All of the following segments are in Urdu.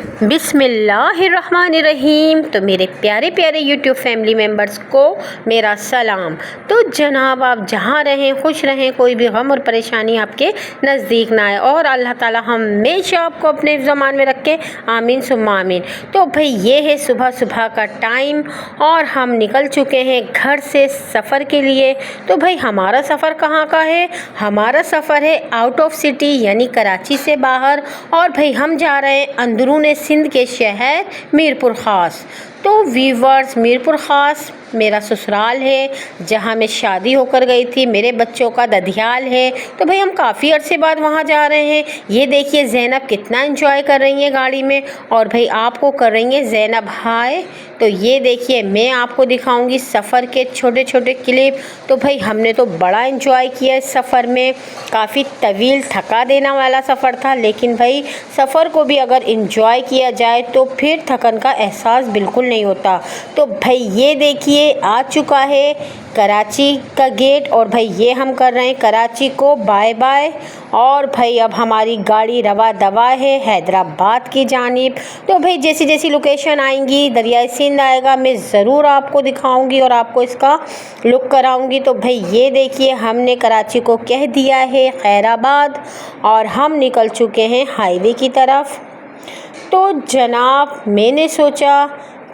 بسم اللہ الرحمن الرحیم۔ تو میرے پیارے پیارے یوٹیوب فیملی ممبرز کو میرا سلام۔ تو جناب آپ جہاں رہیں خوش رہیں، کوئی بھی غم اور پریشانی آپ کے نزدیک نہ آئے، اور اللہ تعالی ہمیشہ آپ کو اپنے زمان میں رکھے، آمین ثم آمین۔ تو بھئی یہ ہے صبح صبح کا ٹائم اور ہم نکل چکے ہیں گھر سے سفر کے لیے۔ تو بھئی ہمارا سفر کہاں کا ہے؟ ہمارا سفر ہے آؤٹ آف سٹی یعنی کراچی سے باہر، اور بھئی ہم جا رہے ہیں اندرون سندھ کے شہر میرپور خاص۔ تو ویورز، میرپور خاص میرا سسرال ہے جہاں میں شادی ہو کر گئی تھی، میرے بچوں کا ددھیال ہے۔ تو بھئی ہم کافی عرصے بعد وہاں جا رہے ہیں۔ یہ دیکھیے زینب کتنا انجوائے کر رہی ہیں گاڑی میں، اور بھئی آپ کو کر رہی ہیں زینب ہائے۔ تو یہ دیکھیے میں آپ کو دکھاؤں گی سفر کے چھوٹے چھوٹے کلپ۔ تو بھئی ہم نے تو بڑا انجوائے کیا اس سفر میں، کافی طویل تھکا دینا والا سفر تھا، لیکن بھئی سفر کو بھی اگر انجوائے کیا جائے تو پھر تھکن کا احساس بالکل نہیں ہوتا۔ تو بھئی یہ دیکھیے آ چکا ہے کراچی کا گیٹ، اور بھئی یہ ہم کر رہے ہیں کراچی کو بائے بائے، اور بھئی اب ہماری گاڑی رواں دواں ہے حیدرآباد کی جانب۔ تو بھئی جیسی جیسی لوکیشن آئیں گی، دریائے سندھ آئے گا، میں ضرور آپ کو دکھاؤں گی اور آپ کو اس کا لک کراؤں گی۔ تو بھئی یہ دیکھیے ہم نے کراچی کو کہہ دیا ہے خیر آباد، اور ہم نکل چکے ہیں ہائی وے کی طرف۔ تو جناب میں نے سوچا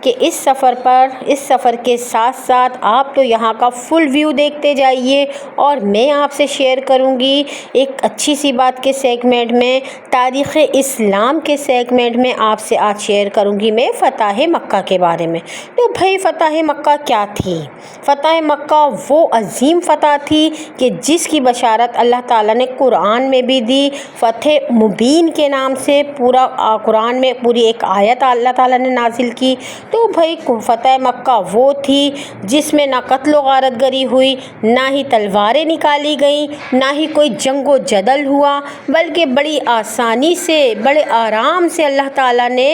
کہ اس سفر کے ساتھ ساتھ آپ تو یہاں کا فل ویو دیکھتے جائیے، اور میں آپ سے شیئر کروں گی ایک اچھی سی بات کے سیگمنٹ میں، تاریخ اسلام کے سیگمنٹ میں آپ سے آج شیئر کروں گی میں فتح مکہ کے بارے میں۔ تو بھئی فتح مکہ کیا تھی؟ فتح مکہ وہ عظیم فتح تھی کہ جس کی بشارت اللہ تعالیٰ نے قرآن میں بھی دی، فتح مبین کے نام سے پورا قرآن میں پوری ایک آیت اللہ تعالیٰ نے نازل کی۔ تو بھئی فتح مکہ وہ تھی جس میں نہ قتل و غارت گری ہوئی، نہ ہی تلواریں نکالی گئیں، نہ ہی کوئی جنگ و جدل ہوا، بلکہ بڑی آسانی سے بڑے آرام سے اللہ تعالیٰ نے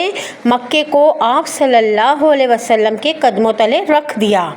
مکے کو آپ صلی اللہ علیہ وسلم کے قدموں تلے رکھ دیا۔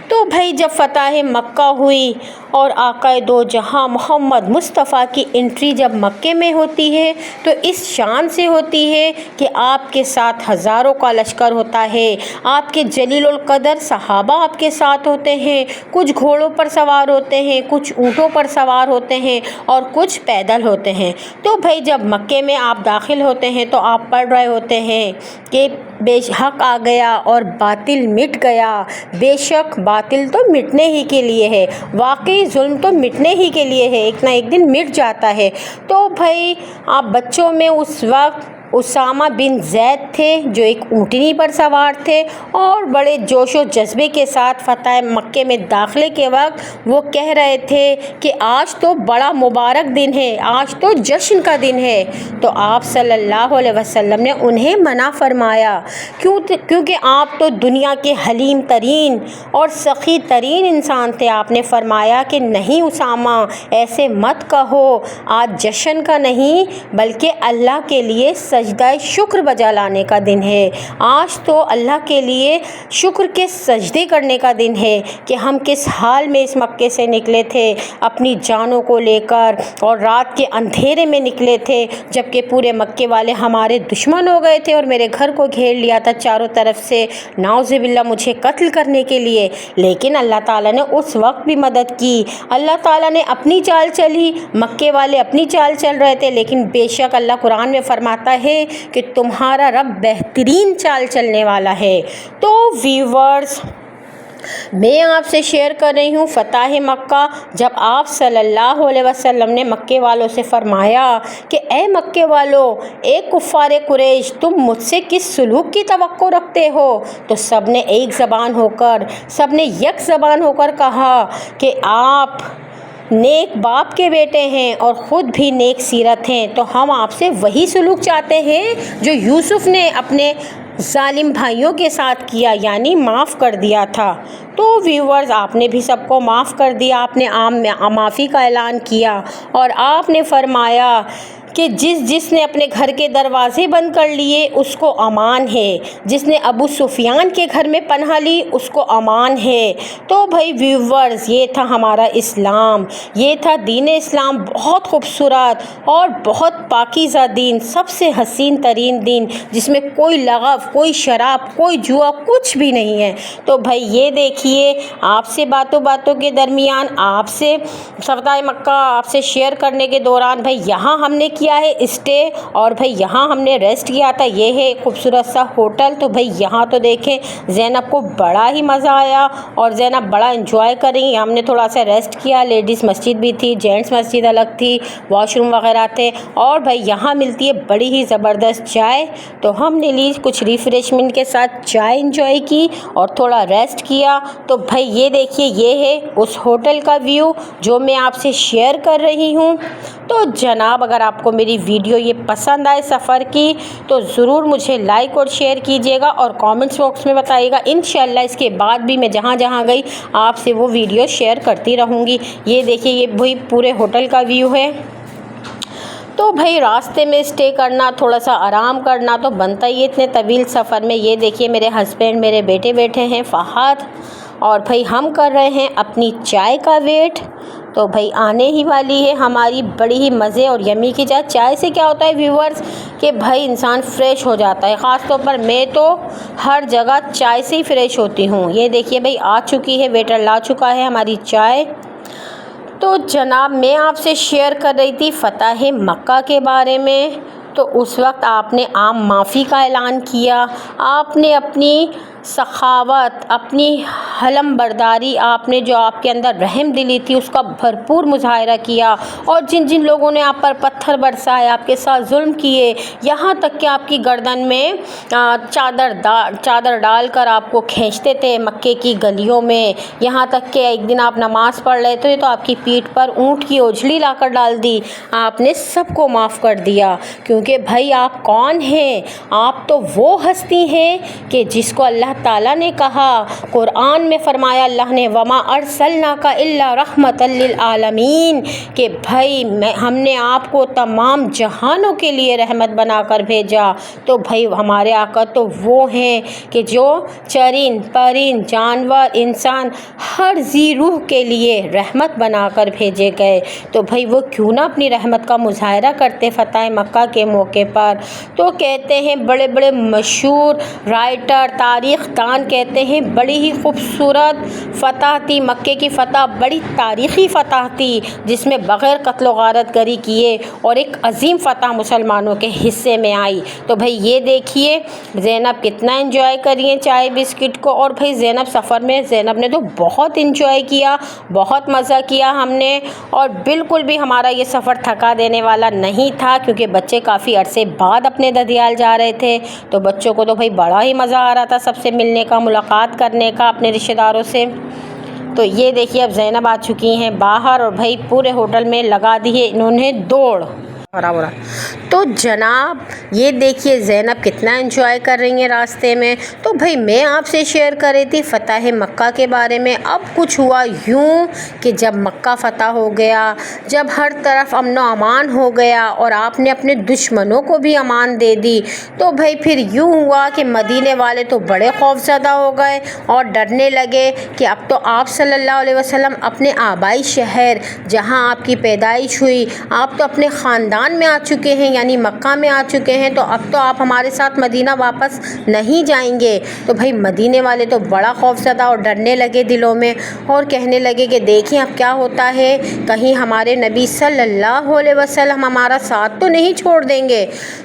تو بھئی جب فتح مکہ ہوئی اور آقا دو جہاں محمد مصطفیٰ کی انٹری جب مکے میں ہوتی ہے تو اس شان سے ہوتی ہے کہ آپ کے ساتھ ہزاروں کا لشکر ہوتا ہے، آپ کے جلیل القدر صحابہ آپ کے ساتھ ہوتے ہیں، کچھ گھوڑوں پر سوار ہوتے ہیں، کچھ اونٹوں پر سوار ہوتے ہیں، اور کچھ پیدل ہوتے ہیں۔ تو بھئی جب مکے میں آپ داخل ہوتے ہیں تو آپ پڑھ رہے ہوتے ہیں کہ بے حق آ گیا اور باطل مٹ گیا، بے شک باطل تو مٹنے ہی کے لیے ہے، واقعی ظلم تو مٹنے ہی کے لیے ہے، ایک نہ ایک دن مٹ جاتا ہے۔ تو بھئی آپ بچوں میں اس وقت اسامہ بن زید تھے جو ایک اونٹنی پر سوار تھے، اور بڑے جوش و جذبے کے ساتھ فتح مکے میں داخلے کے وقت وہ کہہ رہے تھے کہ آج تو بڑا مبارک دن ہے، آج تو جشن کا دن ہے۔ تو آپ صلی اللہ علیہ وسلم نے انہیں منع فرمایا، کیونکہ آپ تو دنیا کے حلیم ترین اور سخی ترین انسان تھے۔ آپ نے فرمایا کہ نہیں اسامہ، ایسے مت کہو، آج جشن کا نہیں بلکہ اللہ کے لیے سجدہ شکر بجا لانے کا دن ہے۔ آج تو اللہ کے لیے شکر کے سجدے کرنے کا دن ہے کہ ہم کس حال میں اس مکے سے نکلے تھے اپنی جانوں کو لے کر، اور رات کے اندھیرے میں نکلے تھے جبکہ پورے مکے والے ہمارے دشمن ہو گئے تھے اور میرے گھر کو گھیر لیا تھا چاروں طرف سے، نعوذ باللہ مجھے قتل کرنے کے لیے، لیکن اللہ تعالیٰ نے اس وقت بھی مدد کی۔ اللہ تعالیٰ نے اپنی چال چلی، مکے والے اپنی چال چل رہے تھے، لیکن بے شک اللہ قرآن میں فرماتا ہے کہ تمہارا رب بہترین چال چلنے والا ہے۔ تو ویورز میں آپ سے شیئر کر رہی ہوں فتح مکہ، جب آپ صلی اللہ علیہ وسلم نے مکے والوں سے فرمایا کہ اے مکے والوں، اے کفار قریش، تم مجھ سے کس سلوک کی توقع رکھتے ہو؟ تو سب نے ایک زبان ہو کر، سب نے یک زبان ہو کر کہا کہ آپ نیک باپ کے بیٹے ہیں اور خود بھی نیک سیرت ہیں، تو ہم آپ سے وہی سلوک چاہتے ہیں جو یوسف نے اپنے ظالم بھائیوں کے ساتھ کیا، یعنی معاف کر دیا تھا۔ تو ویورز آپ نے بھی سب کو معاف کر دیا، آپ نے عام معافی کا اعلان کیا، اور آپ نے فرمایا کہ جس نے اپنے گھر کے دروازے بند کر لیے اس کو امان ہے، جس نے ابو سفیان کے گھر میں پناہ لی اس کو امان ہے۔ تو بھائی ویورز، یہ تھا ہمارا اسلام، یہ تھا دین اسلام، بہت خوبصورت اور بہت پاکیزہ دین، سب سے حسین ترین دین، جس میں کوئی لغو، کوئی شراب، کوئی جوا، کچھ بھی نہیں ہے۔ تو بھائی یہ دیکھیے، آپ سے باتوں کے درمیان، آپ سے فتح مکہ آپ سے شیئر کرنے کے دوران بھائی یہاں ہم نے کیا ہے اسٹے، اور بھائی یہاں ہم نے ریسٹ کیا تھا، یہ ہے خوبصورت سا ہوٹل۔ تو بھائی یہاں تو دیکھیں زینب کو بڑا ہی مزہ آیا اور زینب بڑا انجوائے کر رہی۔ ہم نے تھوڑا سا ریسٹ کیا، لیڈیز مسجد بھی تھی، جینٹس مسجد الگ تھی، واش روم وغیرہ تھے، اور بھائی یہاں ملتی ہے بڑی ہی زبردست چائے، تو ہم نے لی کچھ ریفریشمنٹ کے ساتھ چائے انجوائے کی اور تھوڑا ریسٹ کیا۔ تو بھائی یہ دیکھیے، یہ ہے اس ہوٹل کا ویو جو میں آپ سے شیئر کر رہی ہوں۔ تو جناب اگر آپ کو میری ویڈیو یہ پسند آئے سفر کی تو ضرور مجھے لائک اور شیئر کیجیے گا اور کامنٹس باکس میں بتائیے گا۔ انشاءاللہ اس کے بعد بھی میں جہاں جہاں گئی آپ سے وہ ویڈیو شیئر کرتی رہوں گی۔ یہ دیکھیے، یہ وہی پورے ہوٹل کا ویو ہے۔ تو بھائی راستے میں اسٹے کرنا، تھوڑا سا آرام کرنا تو بنتا ہی ہے اتنے طویل سفر میں۔ یہ دیکھیے میرے ہسبینڈ، میرے بیٹے بیٹھے ہیں فہد، اور بھائی ہم کر رہے ہیں اپنی چائے کا ویٹ۔ تو بھائی آنے ہی والی ہے ہماری بڑی ہی مزے اور یمی کی چائے۔ چائے سے کیا ہوتا ہے ویورز کہ بھائی انسان فریش ہو جاتا ہے، خاص طور پر میں تو ہر جگہ چائے سے ہی فریش ہوتی ہوں۔ یہ دیکھیے بھائی آ چکی ہے، ویٹر لا چکا ہے ہماری چائے۔ تو جناب میں آپ سے شیئر کر رہی تھی فتح مکہ کے بارے میں۔ تو اس وقت آپ نے عام معافی کا اعلان کیا، آپ نے اپنی سخاوت، اپنی حلم برداری، آپ نے جو آپ کے اندر رحم دلی تھی اس کا بھرپور مظاہرہ کیا، اور جن لوگوں نے آپ پر پتھر برسائے، آپ کے ساتھ ظلم کیے، یہاں تک کہ آپ کی گردن میں چادر ڈال کر آپ کو کھینچتے تھے مکے کی گلیوں میں، یہاں تک کہ ایک دن آپ نماز پڑھ رہے تھے تو آپ کی پیٹھ پر اونٹ کی اوجھلی لا کر ڈال دی، آپ نے سب کو معاف کر دیا۔ کیونکہ بھائی آپ کون ہیں؟ آپ تو وہ ہستی ہیں کہ جس کو اللہ تعالیٰ نے کہا، قرآن میں فرمایا اللہ نے، وَمَا أَرْسَلْنَاكَ إِلَّا رَحْمَةً لِّلْعَالَمِينَ، کہ بھائی ہم نے آپ کو تمام جہانوں کے لیے رحمت بنا کر بھیجا۔ تو بھائی ہمارے آقا تو وہ ہیں کہ جو چرند پرند جانور انسان ہر ذی روح کے لیے رحمت بنا کر بھیجے گئے۔ تو بھائی وہ کیوں نہ اپنی رحمت کا مظاہرہ کرتے فتح مکہ کے موقع پر۔ تو کہتے ہیں بڑے بڑے مشہور رائٹر، تاریخ دان کہتے ہیں بڑی ہی خوبصورت فتح تھی، مکے کی فتح بڑی تاریخی فتح تھی، جس میں بغیر قتل و غارت گری کیے اور ایک عظیم فتح مسلمانوں کے حصے میں آئی۔ تو بھائی یہ دیکھیے زینب کتنا انجوائے کری ہیں چائے بسکٹ کو، اور بھائی زینب سفر میں زینب نے تو بہت انجوائے کیا، بہت مزہ کیا ہم نے، اور بالکل بھی ہمارا یہ سفر تھکا دینے والا نہیں تھا، کیونکہ بچے کافی عرصے بعد اپنے ددیال جا رہے تھے، تو بچوں کو تو بھائی بڑا ہی مزہ آ رہا تھا سب سے ملنے کا، ملاقات کرنے کا اپنے رشتہ داروں سے۔ تو یہ دیکھیے اب زینب آ چکی ہیں باہر، اور بھائی پورے ہوٹل میں لگا دی ہے انہوں نے دوڑ۔ تو جناب یہ دیکھیے زینب کتنا انجوائے کر رہی ہیں راستے میں۔ تو بھائی میں آپ سے شیئر کر رہی تھی فتح مکہ کے بارے میں۔ اب کچھ ہوا یوں کہ جب مکہ فتح ہو گیا، جب ہر طرف امن و امان ہو گیا اور آپ نے اپنے دشمنوں کو بھی امان دے دی، تو بھائی پھر یوں ہوا کہ مدینے والے تو بڑے خوف زدہ ہو گئے اور ڈرنے لگے کہ اب تو آپ صلی اللہ علیہ وسلم اپنے آبائی شہر جہاں آپ کی پیدائش ہوئی، آپ تو اپنے خاندان میں آ چکے ہیں، یعنی مکہ میں آ چکے ہیں، تو اب تو آپ ہمارے ساتھ مدینہ واپس نہیں جائیں گے۔ تو بھائی مدینے والے تو بڑا خوف زدہ اور ڈرنے لگے دلوں میں، اور کہنے لگے کہ دیکھیں اب کیا ہوتا ہے، کہیں ہمارے نبی صلی اللہ علیہ وسلم ہمارا ساتھ تو نہیں چھوڑ دیں گے۔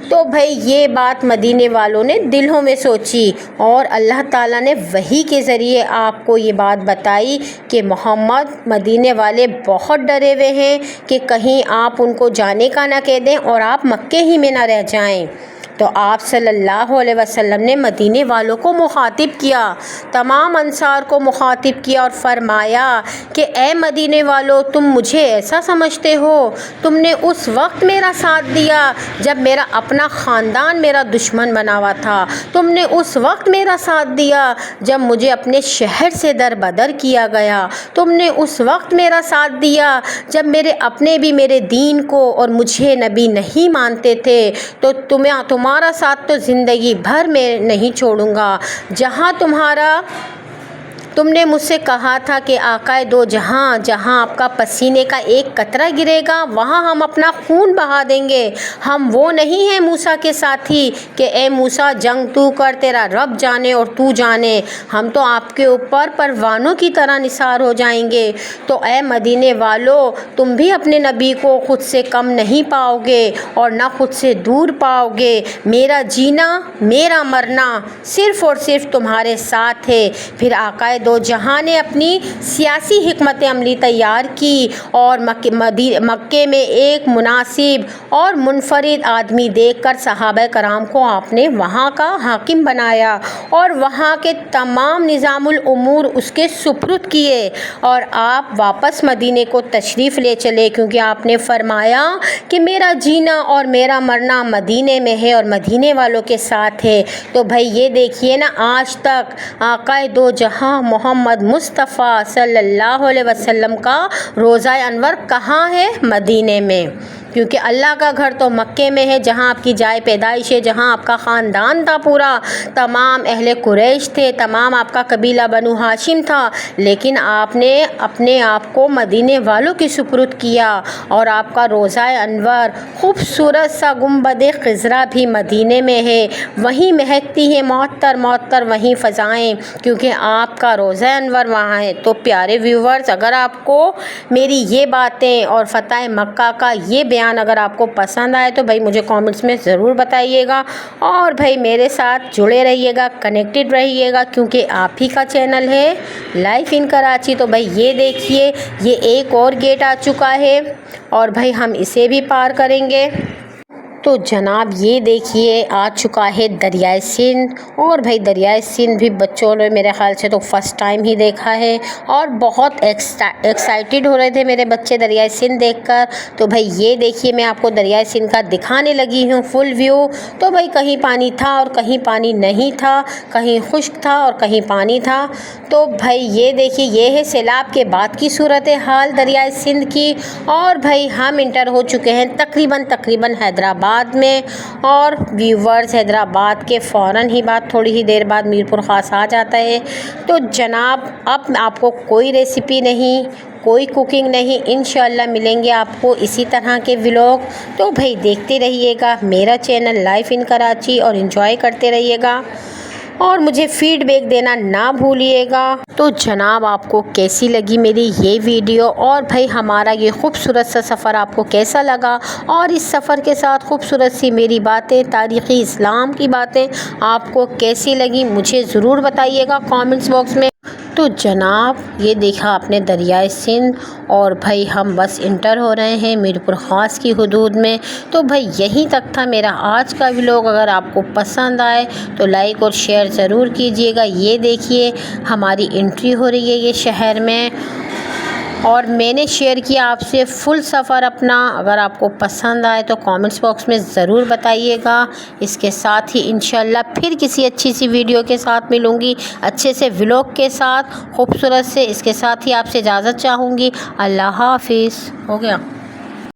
تو بھائی یہ بات مدینے والوں نے دلوں میں سوچی، اور اللہ تعالیٰ نے وحی کے ذریعے آپ کو یہ بات بتائی کہ محمد مدینے والے بہت ڈرے ہوئے ہیں کہ کہیں آپ ان کو جانے کا نہ کہہ دیں اور آپ مکے ہی میں نہ رہ جائیں۔ تو آپ صلی اللہ علیہ وسلم نے مدینے والوں کو مخاطب کیا، تمام انصار کو مخاطب کیا اور فرمایا کہ اے مدینے والو، تم مجھے ایسا سمجھتے ہو؟ تم نے اس وقت میرا ساتھ دیا جب میرا اپنا خاندان میرا دشمن بنا ہوا تھا، تم نے اس وقت میرا ساتھ دیا جب مجھے اپنے شہر سے در بدر کیا گیا، تم نے اس وقت میرا ساتھ دیا جب میرے اپنے بھی میرے دین کو اور مجھے نبی نہیں مانتے تھے، تو تمہارا ساتھ تو زندگی بھر میں نہیں چھوڑوں گا۔ جہاں تم نے مجھ سے کہا تھا کہ آقائے دو جہاں، جہاں آپ کا پسینے کا ایک قطرہ گرے گا وہاں ہم اپنا خون بہا دیں گے۔ ہم وہ نہیں ہیں موسیٰ کے ساتھی کہ اے موسیٰ جنگ تو کر، تیرا رب جانے اور تو جانے، ہم تو آپ کے اوپر پروانوں کی طرح نثار ہو جائیں گے۔ تو اے مدینے والو، تم بھی اپنے نبی کو خود سے کم نہیں پاؤ گے اور نہ خود سے دور پاؤ گے۔ میرا جینا، میرا مرنا صرف اور صرف تمہارے ساتھ ہے۔ پھر آقائے دو جہاں نے اپنی سیاسی حکمت عملی تیار کی اور مکے میں ایک مناسب اور منفرد آدمی دیکھ کر صحابہ کرام کو آپ نے وہاں کا حاکم بنایا اور وہاں کے تمام نظام الامور اس کے سپرد کیے، اور آپ واپس مدینے کو تشریف لے چلے، کیونکہ آپ نے فرمایا کہ میرا جینا اور میرا مرنا مدینے میں ہے اور مدینے والوں کے ساتھ ہے۔ تو بھائی یہ دیکھیے نا، آج تک آقائے دو جہاں محمد مصطفیٰ صلی اللہ علیہ وسلم کا روضہ انور کہاں ہے؟ مدینے میں، کیونکہ اللہ کا گھر تو مکے میں ہے جہاں آپ کی جائے پیدائش ہے، جہاں آپ کا خاندان تھا، پورا تمام اہل قریش تھے، تمام آپ کا قبیلہ بنو ہاشم تھا، لیکن آپ نے اپنے آپ کو مدینے والوں کی سپرد کیا، اور آپ کا روضہ انور خوبصورت سا گنبد خضرا بھی مدینے میں ہے، وہیں مہکتی ہیں معطر معطر وہیں فضائیں، کیونکہ آپ کا روضہ انور وہاں ہے۔ تو پیارے ویورز، اگر آپ کو میری یہ باتیں اور فتح مکہ کا یہ بیان اگر آپ کو پسند آئے تو بھائی مجھے کامنٹس میں ضرور بتائیے گا، اور بھائی میرے ساتھ جڑے رہیے گا، کنیکٹڈ رہیے گا، کیونکہ آپ ہی کا چینل ہے لائف ان کراچی۔ تو بھائی یہ دیکھیے، یہ ایک اور گیٹ آ چکا ہے اور بھائی ہم اسے بھی پار کریں گے۔ تو جناب یہ دیکھیے آ چکا ہے دریائے سندھ، اور بھائی دریائے سندھ بھی بچوں نے میرے خیال سے تو فرسٹ ٹائم ہی دیکھا ہے، اور بہت ایکسائٹیڈ ہو رہے تھے میرے بچے دریائے سندھ دیکھ کر۔ تو بھائی یہ دیکھیے میں آپ کو دریائے سندھ کا دکھانے لگی ہوں فل ویو۔ تو بھائی کہیں پانی تھا اور کہیں پانی نہیں تھا، کہیں خشک تھا اور کہیں پانی تھا۔ تو بھائی یہ دیکھیے، یہ ہے سیلاب کے بعد کی صورتحال دریائے سندھ کی، اور بھائی ہم انٹر ہو چکے ہیں تقریباً حیدرآباد میں، اور ویورز حیدرآباد کے فوراً ہی بعد تھوڑی ہی دیر بعد میرپور خاص آ جاتا ہے۔ تو جناب اب آپ کو کوئی ریسیپی نہیں، کوئی کوکنگ نہیں، انشاءاللہ ملیں گے آپ کو اسی طرح کے ولاگ۔ تو بھائی دیکھتے رہیے گا میرا چینل لائف ان کراچی اور انجوائے کرتے رہیے گا، اور مجھے فیڈ بیک دینا نہ بھولیے گا۔ تو جناب آپ کو کیسی لگی میری یہ ویڈیو، اور بھائی ہمارا یہ خوبصورت سا سفر آپ کو کیسا لگا، اور اس سفر کے ساتھ خوبصورت سی میری باتیں، تاریخی اسلام کی باتیں آپ کو کیسی لگی مجھے ضرور بتائیے گا کامنٹس باکس میں۔ تو جناب یہ دیکھا آپ نے دریائے سندھ، اور بھائی ہم بس انٹر ہو رہے ہیں میرپور خاص کی حدود میں۔ تو بھائی یہیں تک تھا میرا آج کا ولاگ، اگر آپ کو پسند آئے تو لائک اور شیئر ضرور کیجیے گا۔ یہ دیکھیے ہماری انٹری ہو رہی ہے یہ شہر میں، اور میں نے شیئر کیا آپ سے فل سفر اپنا۔ اگر آپ کو پسند آئے تو کامنٹس باکس میں ضرور بتائیے گا۔ اس کے ساتھ ہی انشاءاللہ پھر کسی اچھی سی ویڈیو کے ساتھ ملوں گی، اچھے سے ولاگ کے ساتھ خوبصورت سے۔ اس کے ساتھ ہی آپ سے اجازت چاہوں گی، اللہ حافظ۔ ہو گیا۔